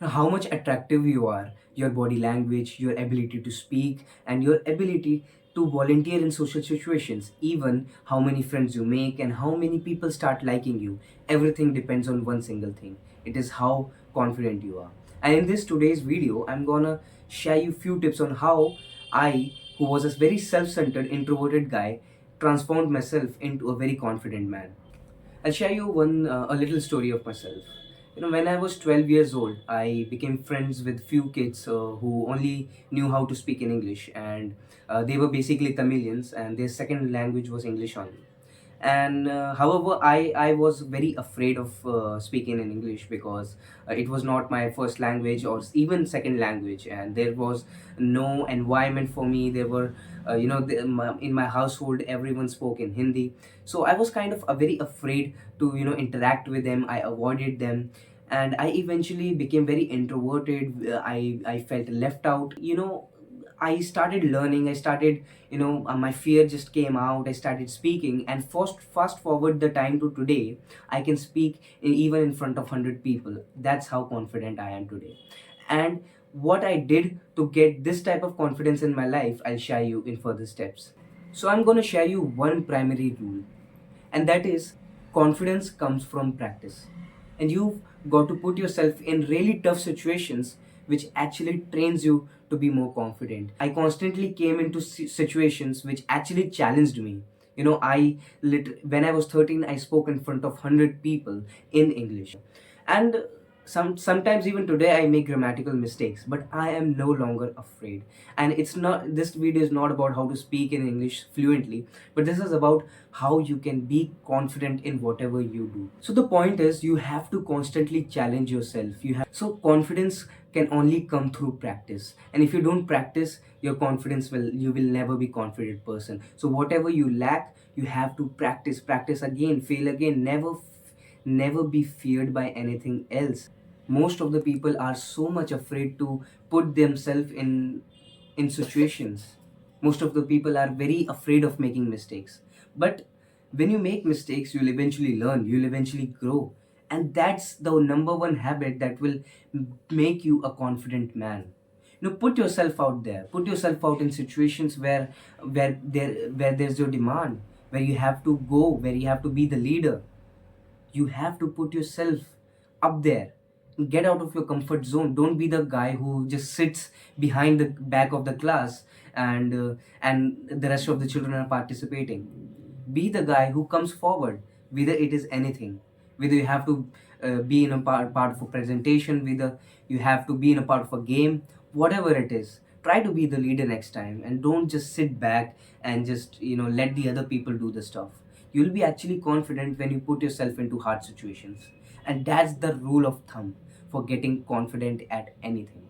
how much attractive you are, your body language, your ability to speak, and your ability to volunteer in social situations, even how many friends you make and how many people start liking you. Everything depends on one single thing. It is how confident you are. And in this today's video, I'm gonna share you few tips on how I, who was a very self-centered, introverted guy, transformed myself into a very confident man. I'll share you a little story of myself. When I was 12 years old, I became friends with few kids who only knew how to speak in English, and they were basically Tamilians, and their second language was English only. And however, I was very afraid of speaking in English because it was not my first language or even second language, and there was no environment for me. There were in my household everyone spoke in Hindi, so I was kind of very afraid to interact with them. I avoided them, and I eventually became very introverted. I felt left out. I started learning. I started, my fear just came out. I started speaking, and fast forward the time to today, I can speak even in front of 100 people. That's how confident I am today. And what I did to get this type of confidence in my life, I'll share you in further steps. So I'm going to share you one primary rule, and that is confidence comes from practice. And you've got to put yourself in really tough situations, which actually trains you to be more confident. I constantly came into situations which actually challenged me. When I was 13, I spoke in front of 100 people in English, and sometimes even today I make grammatical mistakes, but I am no longer afraid. And it's not, this video is not about how to speak in English fluently, but this is about how you can be confident in whatever you do. So the point is, you have to constantly challenge yourself. So confidence can only come through practice, and if you don't practice, your confidence will you will never be confident person. So whatever you lack, you have to practice again, fail again. Never be feared by anything else. Most of the people are so much afraid to put themselves in situations. Most of the people are very afraid of making mistakes, but when you make mistakes, you'll eventually learn, you'll eventually grow, and that's the number one habit that will make you a confident man. Put yourself out there, put yourself out in situations where there's your demand, where you have to go, where you have to be the leader. You have to put yourself up there. Get out of your comfort zone. Don't be the guy who just sits behind the back of the class, and the rest of the children are participating. Be the guy who comes forward, whether it is anything, whether you have to be in a part of a presentation, whether you have to be in a part of a game, whatever it is. Try to be the leader next time, and don't just sit back and just let the other people do the stuff. You'll be actually confident when you put yourself into hard situations, and that's the rule of thumb for getting confident at anything.